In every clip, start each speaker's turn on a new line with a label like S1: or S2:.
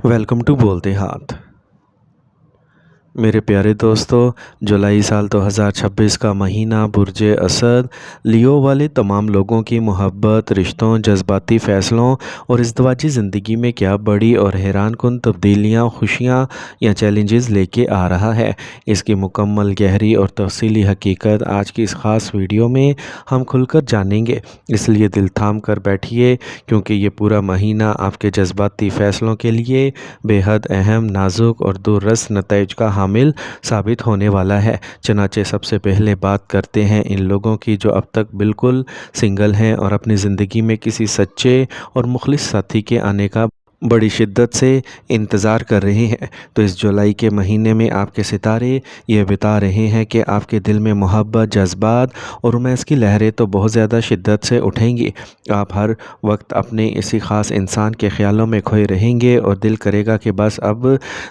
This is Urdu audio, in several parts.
S1: ویلکم ٹو بولتے ہاتھ۔ میرے پیارے دوستو، جولائی سال 2026 کا مہینہ برج اسد لیو والے تمام لوگوں کی محبت، رشتوں، جذباتی فیصلوں اور ازدواجی زندگی میں کیا بڑی اور حیران کن تبدیلیاں، خوشیاں یا چیلنجز لے کے آ رہا ہے، اس کی مکمل گہری اور تفصیلی حقیقت آج کی اس خاص ویڈیو میں ہم کھل کر جانیں گے۔ اس لیے دل تھام کر بیٹھیے، کیونکہ یہ پورا مہینہ آپ کے جذباتی فیصلوں کے لیے بے حد اہم، نازک اور دور رس نتائج کا حامل ثابت ہونے والا ہے۔ چنانچہ سب سے پہلے بات کرتے ہیں ان لوگوں کی جو اب تک بالکل سنگل ہیں اور اپنی زندگی میں کسی سچے اور مخلص ساتھی کے آنے کا بڑی شدت سے انتظار کر رہے ہیں۔ تو اس جولائی کے مہینے میں آپ کے ستارے یہ بتا رہے ہیں کہ آپ کے دل میں محبت، جذبات اور رومانس کی لہریں تو بہت زیادہ شدت سے اٹھیں گی۔ آپ ہر وقت اپنے اسی خاص انسان کے خیالوں میں کھوئے رہیں گے اور دل کرے گا کہ بس اب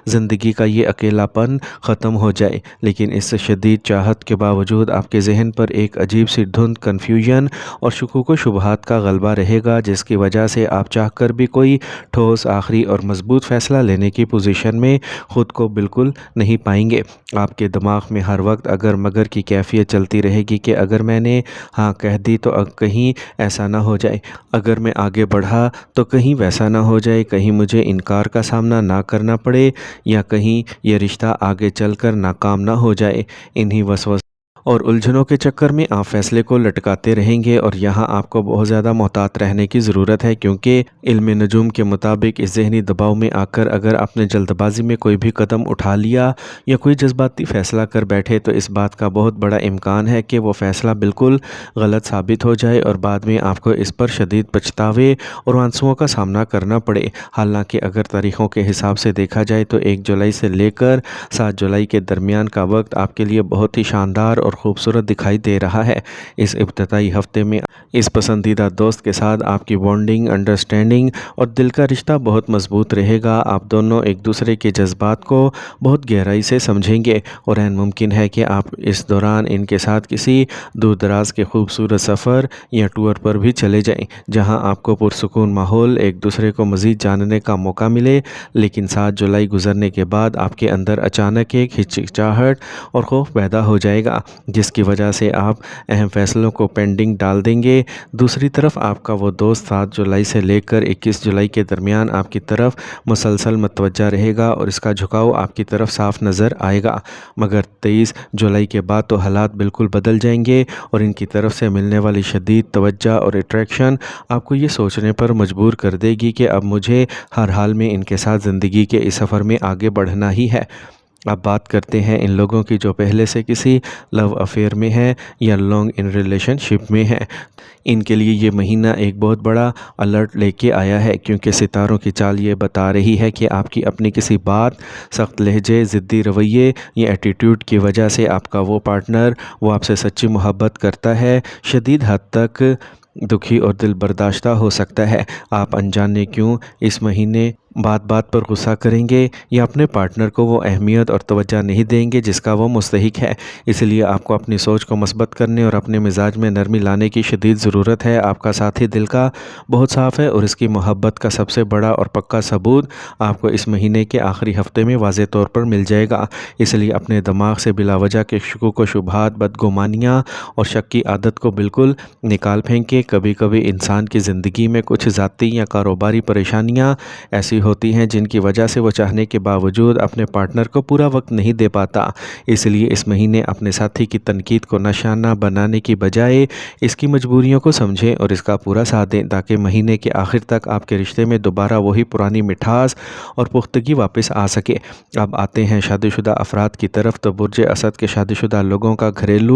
S1: زندگی کا یہ اکیلا پن ختم ہو جائے۔ لیکن اس شدید چاہت کے باوجود آپ کے ذہن پر ایک عجیب سی دھند، کنفیوژن اور شکوک و شبہات کا غلبہ رہے گا، جس کی وجہ سے آپ چاہ کر بھی کوئی ٹھوس، آخری اور مضبوط فیصلہ لینے کی پوزیشن میں خود کو بالکل نہیں پائیں گے۔ آپ کے دماغ میں ہر وقت اگر مگر کی کیفیت چلتی رہے گی کہ اگر میں نے ہاں کہہ دی تو کہیں ایسا نہ ہو جائے، اگر میں آگے بڑھا تو کہیں ویسا نہ ہو جائے، کہیں مجھے انکار کا سامنا نہ کرنا پڑے یا کہیں یہ رشتہ آگے چل کر ناکام نہ ہو جائے۔ انہی وسوسوں اور الجھنوں کے چکر میں آپ فیصلے کو لٹکاتے رہیں گے، اور یہاں آپ کو بہت زیادہ محتاط رہنے کی ضرورت ہے، کیونکہ علم نجوم کے مطابق اس ذہنی دباؤ میں آ کر اگر آپ نے جلد بازی میں کوئی بھی قدم اٹھا لیا یا کوئی جذباتی فیصلہ کر بیٹھے تو اس بات کا بہت بڑا امکان ہے کہ وہ فیصلہ بالکل غلط ثابت ہو جائے اور بعد میں آپ کو اس پر شدید پچھتاوے اور آنسوؤں کا سامنا کرنا پڑے۔ حالانکہ اگر تاریخوں کے حساب سے دیکھا جائے تو 1 جولائی سے لے کر 7 جولائی کے درمیان کا وقت آپ کے لیے بہت ہی شاندار اور خوبصورت دکھائی دے رہا ہے۔ اس ابتدائی ہفتے میں اس پسندیدہ دوست کے ساتھ آپ کی بانڈنگ، انڈرسٹینڈنگ اور دل کا رشتہ بہت مضبوط رہے گا۔ آپ دونوں ایک دوسرے کے جذبات کو بہت گہرائی سے سمجھیں گے اور عین ممکن ہے کہ آپ اس دوران ان کے ساتھ کسی دور دراز کے خوبصورت سفر یا ٹور پر بھی چلے جائیں، جہاں آپ کو پرسکون ماحول، ایک دوسرے کو مزید جاننے کا موقع ملے۔ لیکن 7 جولائی گزرنے کے بعد آپ کے اندر اچانک ایک ہچکچاہٹ اور خوف پیدا ہو جائے گا، جس کی وجہ سے آپ اہم فیصلوں کو پینڈنگ ڈال دیں گے۔ دوسری طرف آپ کا وہ دوست 7 جولائی سے لے کر 21 جولائی کے درمیان آپ کی طرف مسلسل متوجہ رہے گا اور اس کا جھکاؤ آپ کی طرف صاف نظر آئے گا۔ مگر 23 جولائی کے بعد تو حالات بالکل بدل جائیں گے اور ان کی طرف سے ملنے والی شدید توجہ اور اٹریکشن آپ کو یہ سوچنے پر مجبور کر دے گی کہ اب مجھے ہر حال میں ان کے ساتھ زندگی کے اس سفر میں آگے بڑھنا ہی ہے۔ اب بات کرتے ہیں ان لوگوں کی جو پہلے سے کسی لو افیئر میں ہیں یا لانگ ان ریلیشن شپ میں ہیں۔ ان کے لیے یہ مہینہ ایک بہت بڑا الرٹ لے کے آیا ہے، کیونکہ ستاروں کی چال یہ بتا رہی ہے کہ آپ کی اپنی کسی بات، سخت لہجے، ضدی رویے یا ایٹیٹیوڈ کی وجہ سے آپ کا وہ پارٹنر وہ آپ سے سچی محبت کرتا ہے، شدید حد تک دکھی اور دل برداشتہ ہو سکتا ہے۔ آپ انجانے کیوں اس مہینے بات بات پر غصہ کریں گے یا اپنے پارٹنر کو وہ اہمیت اور توجہ نہیں دیں گے جس کا وہ مستحق ہے۔ اس لیے آپ کو اپنی سوچ کو مثبت کرنے اور اپنے مزاج میں نرمی لانے کی شدید ضرورت ہے۔ آپ کا ساتھی دل کا بہت صاف ہے اور اس کی محبت کا سب سے بڑا اور پکا ثبوت آپ کو اس مہینے کے آخری ہفتے میں واضح طور پر مل جائے گا۔ اس لیے اپنے دماغ سے بلا وجہ کے شکوک و شبہات، بدگمانیاں اور شک کی عادت کو بالکل نکال پھینکیں۔ کبھی کبھی انسان کی زندگی میں کچھ ذاتی یا کاروباری پریشانیاں ایسی ہوتی ہیں جن کی وجہ سے وہ چاہنے کے باوجود اپنے پارٹنر کو پورا وقت نہیں دے پاتا۔ اس لیے اس مہینے اپنے ساتھی کی تنقید کو نشانہ بنانے کی بجائے اس کی مجبوریوں کو سمجھیں اور اس کا پورا ساتھ دیں، تاکہ مہینے کے آخر تک آپ کے رشتے میں دوبارہ وہی پرانی مٹھاس اور پختگی واپس آ سکے۔ اب آتے ہیں شادی شدہ افراد کی طرف، تو برج اسد کے شادی شدہ لوگوں کا گھریلو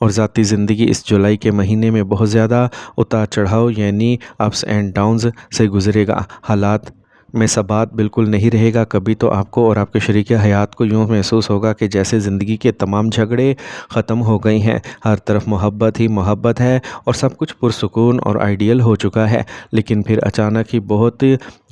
S1: اور ذاتی زندگی اس جولائی کے مہینے میں بہت زیادہ اتار چڑھاؤ یعنی اپس اینڈ ڈاؤنز سے گزرے گا۔ حالات میں ثبات بالکل نہیں رہے گا۔ کبھی تو آپ کو اور آپ کے شریک حیات کو یوں محسوس ہوگا کہ جیسے زندگی کے تمام جھگڑے ختم ہو گئے ہیں، ہر طرف محبت ہی محبت ہے اور سب کچھ پرسکون اور آئیڈیل ہو چکا ہے۔ لیکن پھر اچانک ہی بہت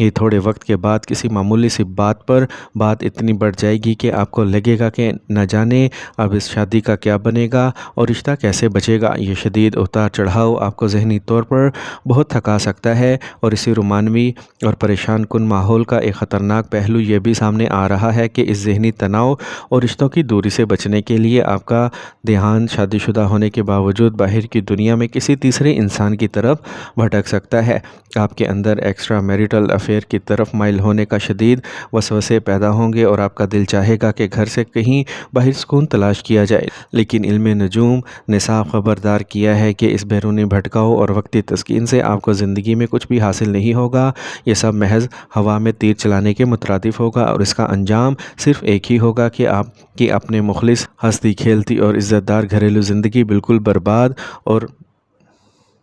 S1: ہی تھوڑے وقت کے بعد کسی معمولی سی بات پر بات اتنی بڑھ جائے گی کہ آپ کو لگے گا کہ نہ جانے اب اس شادی کا کیا بنے گا اور رشتہ کیسے بچے گا۔ یہ شدید اتار چڑھاؤ آپ کو ذہنی طور پر بہت تھکا سکتا ہے اور اسی رومانوی اور پریشان کن پرامن ماحول کا ایک خطرناک پہلو یہ بھی سامنے آ رہا ہے کہ اس ذہنی تناؤ اور رشتوں کی دوری سے بچنے کے لیے آپ کا دھیان شادی شدہ ہونے کے باوجود باہر کی دنیا میں کسی تیسرے انسان کی طرف بھٹک سکتا ہے۔ آپ کے اندر ایکسٹرا میریٹل افیئر کی طرف مائل ہونے کا شدید وسوسے پیدا ہوں گے اور آپ کا دل چاہے گا کہ گھر سے کہیں باہر سکون تلاش کیا جائے، لیکن علم نجوم نے صاف خبردار کیا ہے کہ اس بیرونی بھٹکاؤ اور وقتی تسکین سے آپ کو زندگی میں کچھ بھی حاصل نہیں ہوگا۔ یہ سب محض ہوا میں تیر چلانے کے مترادف ہوگا اور اس کا انجام صرف ایک ہی ہوگا کہ آپ کی اپنے مخلص، ہنستی کھیلتی اور عزت دار گھریلو زندگی بالکل برباد اور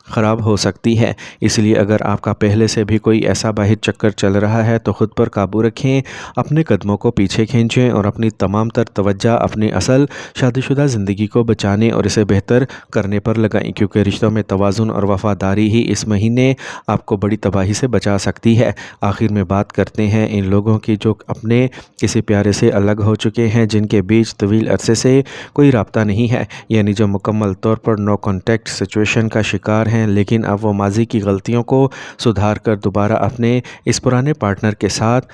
S1: خراب ہو سکتی ہے۔ اس لیے اگر آپ کا پہلے سے بھی کوئی ایسا باہر چکر چل رہا ہے تو خود پر قابو رکھیں، اپنے قدموں کو پیچھے کھینچیں اور اپنی تمام تر توجہ اپنی اصل شادی شدہ زندگی کو بچانے اور اسے بہتر کرنے پر لگائیں، کیونکہ رشتوں میں توازن اور وفاداری ہی اس مہینے آپ کو بڑی تباہی سے بچا سکتی ہے۔ آخر میں بات کرتے ہیں ان لوگوں کی جو اپنے کسی پیارے سے الگ ہو چکے ہیں، جن کے بیچ طویل عرصے سے کوئی رابطہ نہیں ہے، یعنی جو مکمل طور پر نو کانٹیکٹ سچویشن کا شکار ہیں، لیکن اب وہ ماضی کی غلطیوں کو سدھار کر دوبارہ اپنے اس پرانے پارٹنر کے ساتھ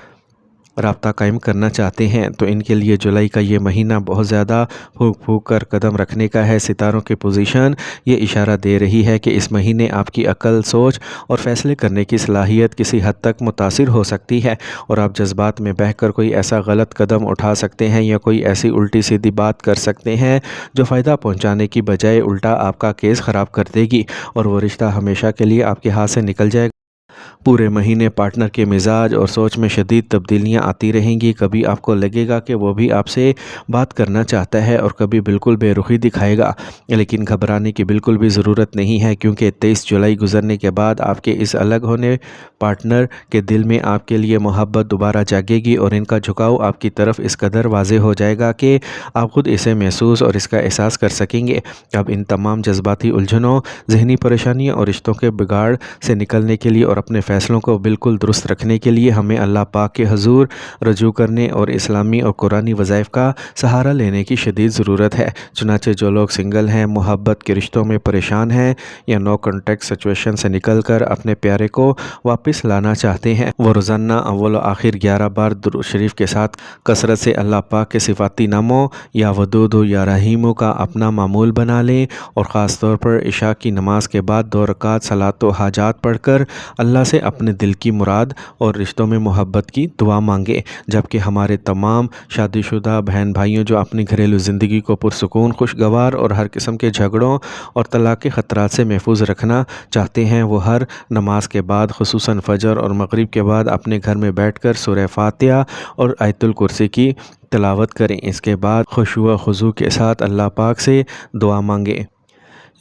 S1: رابطہ قائم کرنا چاہتے ہیں۔ تو ان کے لیے جولائی کا یہ مہینہ بہت زیادہ پھونک پھونک کر قدم رکھنے کا ہے۔ ستاروں کی پوزیشن یہ اشارہ دے رہی ہے کہ اس مہینے آپ کی عقل، سوچ اور فیصلے کرنے کی صلاحیت کسی حد تک متاثر ہو سکتی ہے، اور آپ جذبات میں بہہ کر کوئی ایسا غلط قدم اٹھا سکتے ہیں یا کوئی ایسی الٹی سیدھی بات کر سکتے ہیں جو فائدہ پہنچانے کی بجائے الٹا آپ کا کیس خراب کر دے گی، اور وہ رشتہ ہمیشہ کے لیے آپ کے ہاتھ سے نکل جائے گا۔ پورے مہینے پارٹنر کے مزاج اور سوچ میں شدید تبدیلیاں آتی رہیں گی۔ کبھی آپ کو لگے گا کہ وہ بھی آپ سے بات کرنا چاہتا ہے اور کبھی بالکل بے رخی دکھائے گا، لیکن گھبرانے کی بالکل بھی ضرورت نہیں ہے، کیونکہ 23 جولائی گزرنے کے بعد آپ کے اس الگ ہونے پارٹنر کے دل میں آپ کے لیے محبت دوبارہ جاگے گی، اور ان کا جھکاؤ آپ کی طرف اس قدر واضح ہو جائے گا کہ آپ خود اسے محسوس اور اس کا احساس کر سکیں گے۔ اب ان تمام جذباتی الجھنوں، ذہنی پریشانیوں اور رشتوں کے بگاڑ سے نکلنے کے لیے اور اپنے فیصلوں کو بالکل درست رکھنے کے لیے ہمیں اللہ پاک کے حضور رجوع کرنے اور اسلامی اور قرآنی وظائف کا سہارا لینے کی شدید ضرورت ہے۔ چنانچہ جو لوگ سنگل ہیں، محبت کے رشتوں میں پریشان ہیں یا نو کانٹیکٹ سچویشن سے نکل کر اپنے پیارے کو واپس لانا چاہتے ہیں، وہ روزانہ اول و آخر 11 بار درود شریف کے ساتھ کثرت سے اللہ پاک کے صفاتی ناموں یا ودود یا رحیم کا اپنا معمول بنا لیں، اور خاص طور پر عشاء کی نماز کے بعد 2 رکعت صلاۃ و حاجات پڑھ کر اللہ سے اپنے دل کی مراد اور رشتوں میں محبت کی دعا مانگے۔ جبکہ ہمارے تمام شادی شدہ بہن بھائیوں جو اپنی گھریلو زندگی کو پرسکون، خوشگوار اور ہر قسم کے جھگڑوں اور طلاق کے خطرات سے محفوظ رکھنا چاہتے ہیں، وہ ہر نماز کے بعد، خصوصاً فجر اور مغرب کے بعد، اپنے گھر میں بیٹھ کر سورہ فاتحہ اور آیت الکرسی کی تلاوت کریں۔ اس کے بعد خشوع و خضوع کے ساتھ اللہ پاک سے دعا مانگیں۔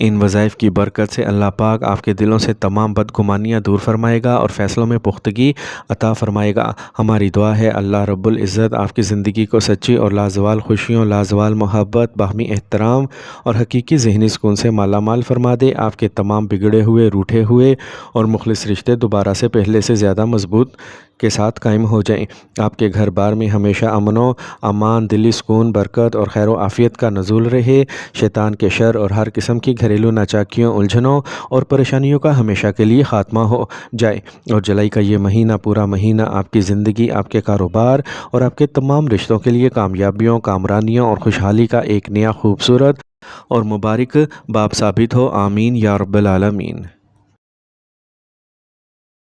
S1: ان وظائف کی برکت سے اللہ پاک آپ کے دلوں سے تمام بدگمانیاں دور فرمائے گا اور فیصلوں میں پختگی عطا فرمائے گا۔ ہماری دعا ہے اللہ رب العزت آپ کی زندگی کو سچی اور لازوال خوشیوں، لازوال محبت، باہمی احترام اور حقیقی ذہنی سکون سے مالا مال فرما دے۔ آپ کے تمام بگڑے ہوئے، روٹھے ہوئے اور مخلص رشتے دوبارہ سے پہلے سے زیادہ مضبوط کے ساتھ قائم ہو جائیں۔ آپ کے گھر بار میں ہمیشہ امن و امان، دلی سکون، برکت اور خیر و عافیت کا نزول رہے۔ شیطان کے شر اور ہر قسم کی گھریلو ناچاکیوں، الجھنوں اور پریشانیوں کا ہمیشہ کے لیے خاتمہ ہو جائے، اور جولائی کا یہ مہینہ، پورا مہینہ آپ کی زندگی، آپ کے کاروبار اور آپ کے تمام رشتوں کے لیے کامیابیوں، کامرانیوں اور خوشحالی کا ایک نیا خوبصورت اور مبارک باب ثابت ہو۔ آمین یا رب العالمین۔